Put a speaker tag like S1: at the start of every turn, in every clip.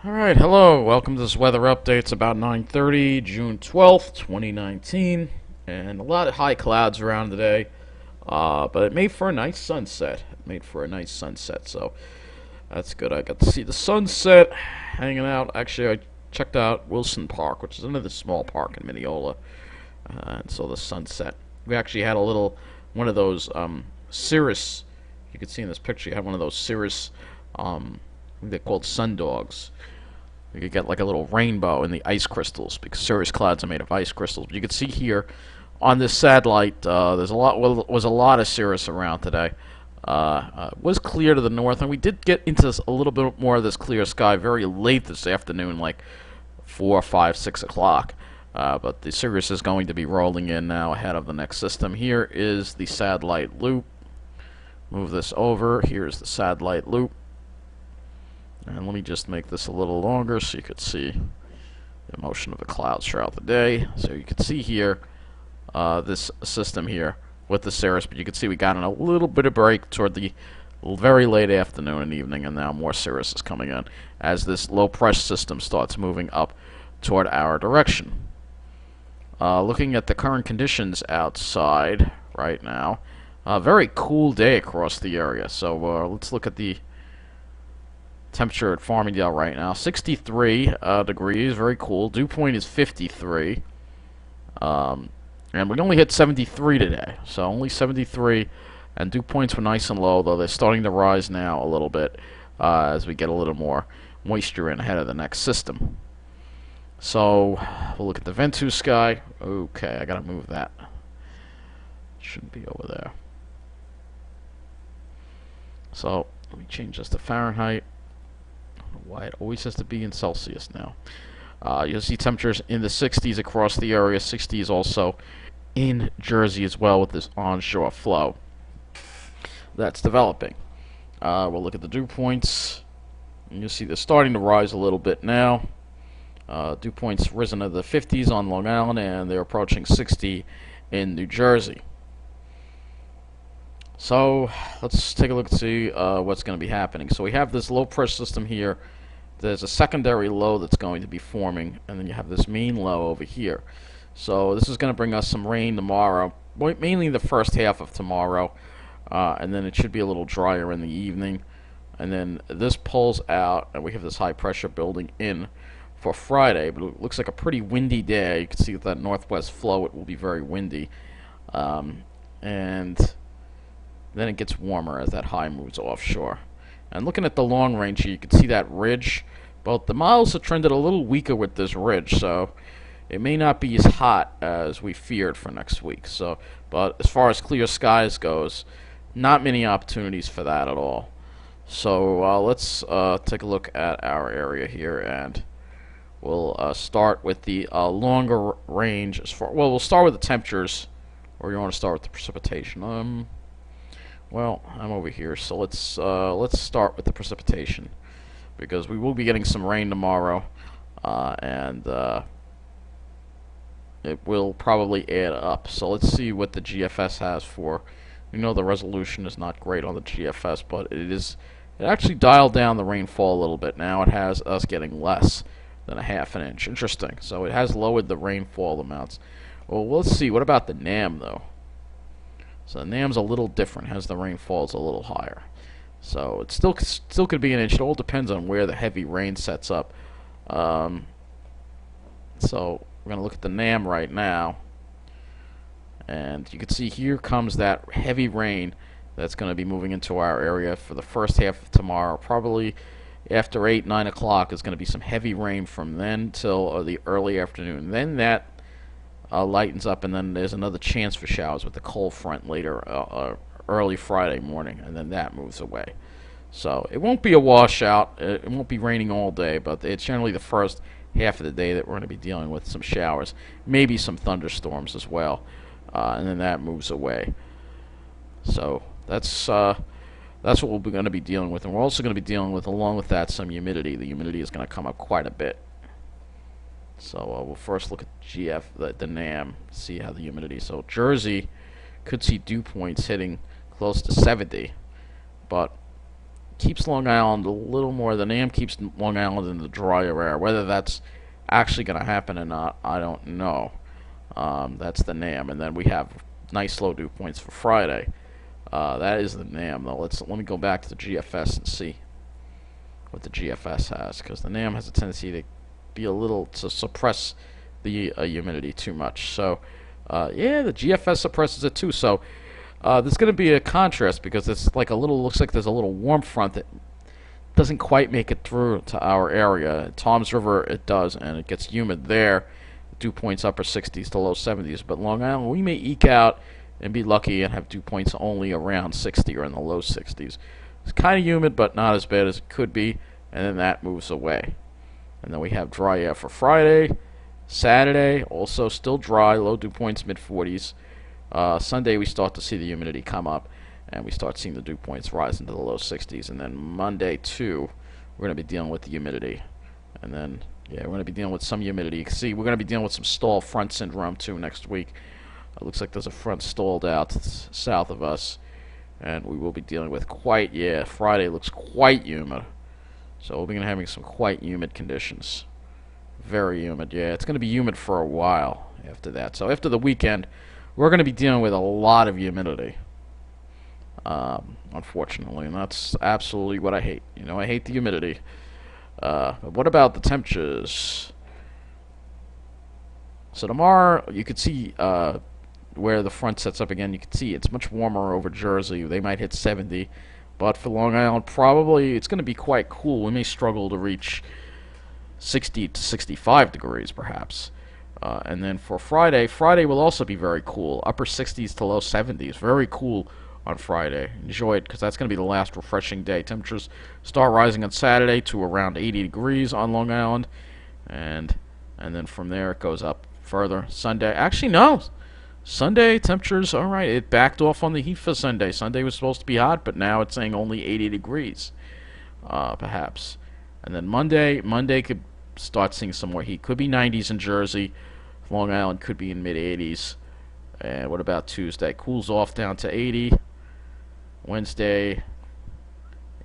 S1: Alright, hello. Welcome to this weather update. It's about 9:30, June 12th, 2019. And a lot of high clouds around today. But it made for a nice sunset. So that's good. I got to see the sunset hanging out. Actually, I checked out Wilson Park, which is another small park in Mineola, and saw the sunset. We actually had one of those cirrus. You can see in this picture, you had one of those cirrus, I think they're called sun dogs. You could get like a little rainbow in the ice crystals because cirrus clouds are made of ice crystals. But you can see here on this satellite, there's was a lot of cirrus around today. It was clear to the north, and we did get into a little bit more of this clear sky very late this afternoon, like 4, 5, 6 o'clock. But the cirrus is going to be rolling in now ahead of the next system. Here is the satellite loop. Move this over. Here's the satellite loop. And let me just make this a little longer so you could see the motion of the clouds throughout the day. So you can see here this system here with the cirrus, but you can see we got in a little bit of break toward the very late afternoon and evening, and now more cirrus is coming in as this low pressure system starts moving up toward our direction. Looking at the current conditions outside right now, a very cool day across the area. So let's look at the temperature at Farmingdale right now. 63 degrees, very cool. Dew point is 53. And we only hit 73 today, so only 73. And dew points were nice and low, though they're starting to rise now a little bit as we get a little more moisture in ahead of the next system. So we'll look at the Ventus sky. Okay, I gotta move that. Shouldn't be over there. So let me change this to Fahrenheit. Why it always has to be in Celsius now. You'll see temperatures in the 60s across the area. 60s also in Jersey as well with this onshore flow that's developing. We'll look at the dew points. And you'll see they're starting to rise a little bit now. Dew points risen to the 50s on Long Island, and they're approaching 60 in New Jersey. So let's take a look and see what's going to be happening. So we have this low pressure system here. There's a secondary low that's going to be forming, and then you have this main low over here. So this is going to bring us some rain tomorrow, mainly the first half of tomorrow, and then it should be a little drier in the evening. And then this pulls out, and we have this high pressure building in for Friday, but it looks like a pretty windy day. You can see with that northwest flow, it will be very windy. And then it gets warmer as that high moves offshore. And looking at the long range here, you can see that ridge. But the miles have trended a little weaker with this ridge, so it may not be as hot as we feared for next week. So, but as far as clear skies goes, not many opportunities for that at all. So let's take a look at our area here, and we'll start with the longer range. Well, we'll start with the temperatures, or you want to start with the precipitation? Well, I'm over here, so let's start with the precipitation, because we will be getting some rain tomorrow, and it will probably add up. So let's see what the GFS has for. You know, the resolution is not great on the GFS, but it actually dialed down the rainfall a little bit. Now it has us getting less than a half an inch. Interesting. So it has lowered the rainfall amounts. Well, let's see. What about the NAM though? So the NAM's a little different, has the rainfalls a little higher. So it still could be an inch. It all depends on where the heavy rain sets up. So we're going to look at the NAM right now. And you can see here comes that heavy rain that's going to be moving into our area for the first half of tomorrow. Probably after 8, 9 o'clock is going to be some heavy rain from then till the early afternoon. Then that lightens up, and then there's another chance for showers with the cold front later, early Friday morning, and then that moves away. So it won't be a washout. It won't be raining all day, but it's generally the first half of the day that we're going to be dealing with some showers, maybe some thunderstorms as well, and then that moves away. So that's what we're going to be dealing with, and we're also going to be dealing with, along with that, some humidity. The humidity is going to come up quite a bit. So we'll first look at the NAM, see how the humidity. So Jersey could see dew points hitting close to 70, but keeps Long Island a little more. The NAM keeps Long Island in the drier air. Whether that's actually going to happen or not, I don't know. That's the NAM, and then we have nice low dew points for Friday. That is the NAM, though. Let me go back to the GFS and see what the GFS has, because the NAM has a tendency to be a little to suppress the humidity too much. So, yeah, the GFS suppresses it too. So, there's going to be a contrast because it's like a little looks like there's a little warm front that doesn't quite make it through to our area. Tom's River it does, and it gets humid there. Dew points upper 60s to low 70s, but Long Island we may eke out and be lucky and have dew points only around 60 or in the low 60s. It's kind of humid, but not as bad as it could be, and then that moves away. And then we have dry air for Friday. Saturday, also still dry, low dew points mid 40s. Sunday, we start to see the humidity come up, and we start seeing the dew points rise into the low 60s. And then Monday, too, we're going to be dealing with the humidity. And then, yeah, we're going to be dealing with some humidity. You can see we're going to be dealing with some stall front syndrome, too, next week. It looks like there's a front stalled out south of us, and we will be dealing with Friday looks quite humid. So we'll be having some quite humid conditions. Very humid, yeah. It's going to be humid for a while after that. So after the weekend, we're going to be dealing with a lot of humidity, unfortunately, and that's absolutely what I hate. I hate the humidity. But what about the temperatures? So tomorrow, you could see where the front sets up again. You can see it's much warmer over Jersey. They might hit 70, but for Long Island, probably it's going to be quite cool. We may struggle to reach 60 to 65 degrees, perhaps. And then for Friday will also be very cool. Upper 60s to low 70s. Very cool on Friday. Enjoy it because that's going to be the last refreshing day. Temperatures start rising on Saturday to around 80 degrees on Long Island. And then from there it goes up further. Sunday. Actually, no. Sunday temperatures, all right. It backed off on the heat for Sunday. Sunday was supposed to be hot, but now it's saying only 80 degrees, perhaps. And then Monday could start seeing some more heat. Could be 90s in Jersey. Long Island could be in mid-80s. And what about Tuesday? Cools off down to 80. Wednesday,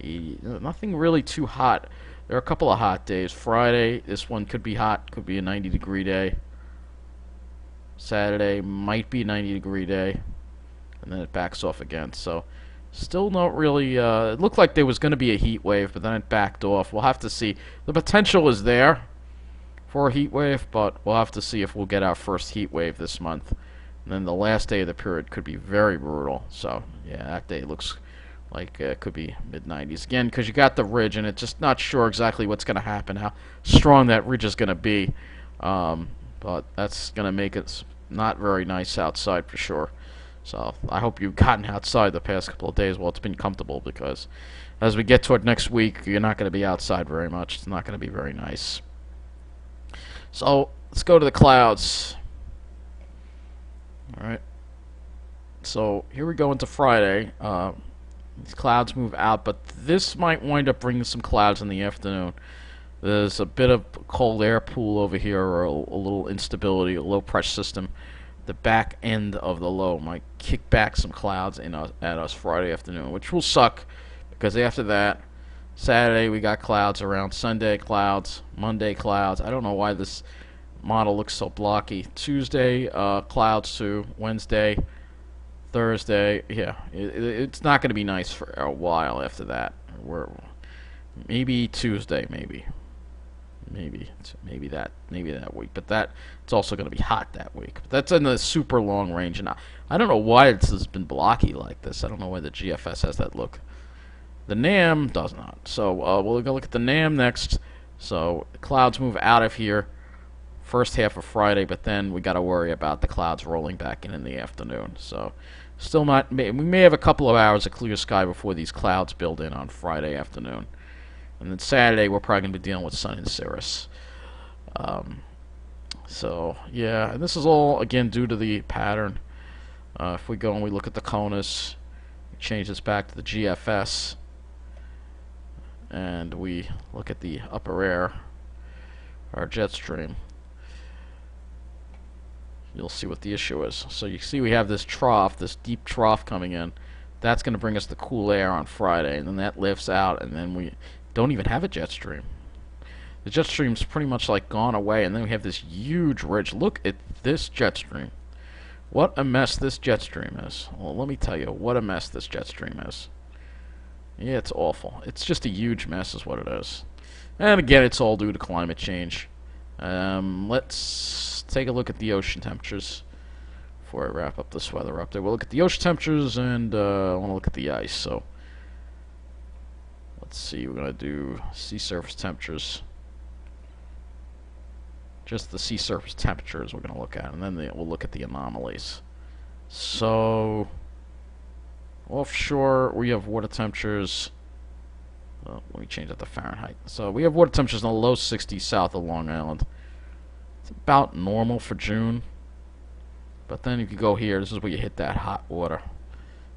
S1: 80. Nothing really too hot. There are a couple of hot days. Friday, this one could be hot. Could be a 90-degree day. Saturday might be a 90-degree day. And then it backs off again. So still not really. It looked like there was going to be a heat wave, but then it backed off. We'll have to see. The potential is there for a heat wave, but we'll have to see if we'll get our first heat wave this month. And then the last day of the period could be very brutal. So, yeah, that day looks like it could be mid-90s. Again, because you got the ridge, and it's just not sure exactly what's going to happen, how strong that ridge is going to be. But that's going to make it not very nice outside for sure. So I hope you've gotten outside the past couple of days while it's been comfortable, because as we get toward next week, you're not going to be outside very much. It's not going to be very nice. So let's go to the clouds. All right. So here we go into Friday. These clouds move out, but this might wind up bringing some clouds in the afternoon. There's a bit of cold air pool over here, or a little instability, a low pressure system. The back end of the low might kick back some clouds at us Friday afternoon, which will suck, because after that, Saturday we got clouds around. Sunday clouds. Monday clouds. I don't know why this model looks so blocky. Tuesday clouds too. Wednesday, Thursday. Yeah, it's not going to be nice for a while after that. Maybe Tuesday, maybe that week. But it's also going to be hot that week. But that's in the super long range, and I don't know why it's has been blocky like this. I don't know why the GFS has that look. The NAM does not. So we'll go look at the NAM next. So the clouds move out of here first half of Friday, but then we got to worry about the clouds rolling back in the afternoon. So still not. We may have a couple of hours of clear sky before these clouds build in on Friday afternoon. And then Saturday, we're probably going to be dealing with sun and cirrus. So, yeah, and this is all, again, due to the pattern. If we go and we look at the CONUS, change this back to the GFS, and we look at the upper air, our jet stream, you'll see what the issue is. So you see we have this trough, this deep trough coming in. That's going to bring us the cool air on Friday, and then that lifts out, and then we don't even have a jet stream. The jet stream's pretty much like gone away, and then we have this huge ridge. Look at this jet stream. What a mess this jet stream is. Well, let me tell you what a mess this jet stream is. Yeah, it's awful. It's just a huge mess is what it is. And again, it's all due to climate change. Let's take a look at the ocean temperatures before I wrap up this weather update. We'll look at the ocean temperatures, and I want to look at the ice. So let's see. We're going to do sea surface temperatures. Just the sea surface temperatures we're going to look at, and then we'll look at the anomalies. So offshore, we have water temperatures. Let me change that to Fahrenheit. So we have water temperatures in the low 60s south of Long Island. It's about normal for June. But then if you go here, this is where you hit that hot water.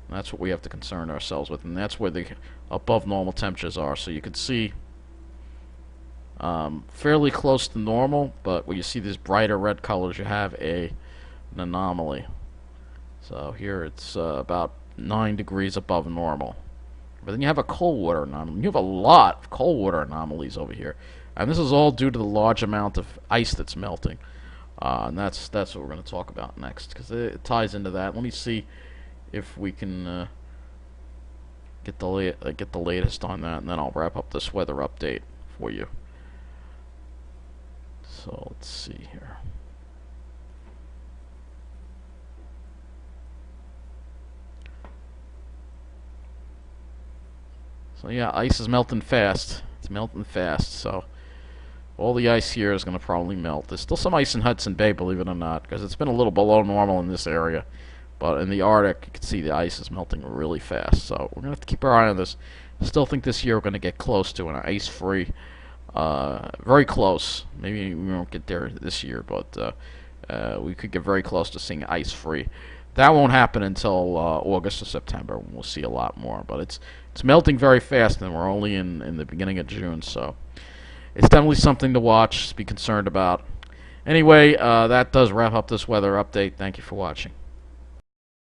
S1: And that's what we have to concern ourselves with. And that's where the above normal temperatures are. So you can see fairly close to normal. But when you see these brighter red colors, you have an anomaly. So here it's about 9 degrees above normal. But then you have a cold water anomaly. You have a lot of cold water anomalies over here. And this is all due to the large amount of ice that's melting. And that's what we're going to talk about next, because it ties into that. Let me see if we can get the latest on that, and then I'll wrap up this weather update for you. So let's see here. So yeah, ice is melting fast. It's melting fast, so all the ice here is going to probably melt. There's still some ice in Hudson Bay, believe it or not, because it's been a little below normal in this area. But in the Arctic, you can see the ice is melting really fast. So we're going to have to keep our eye on this. I still think this year we're going to get close to an ice-free, very close. Maybe we won't get there this year, but we could get very close to seeing ice-free. That won't happen until August or September, when we'll see a lot more. But it's melting very fast, and we're only in the beginning of June, so it's definitely something to watch, to be concerned about. Anyway, that does wrap up this weather update. Thank you for watching.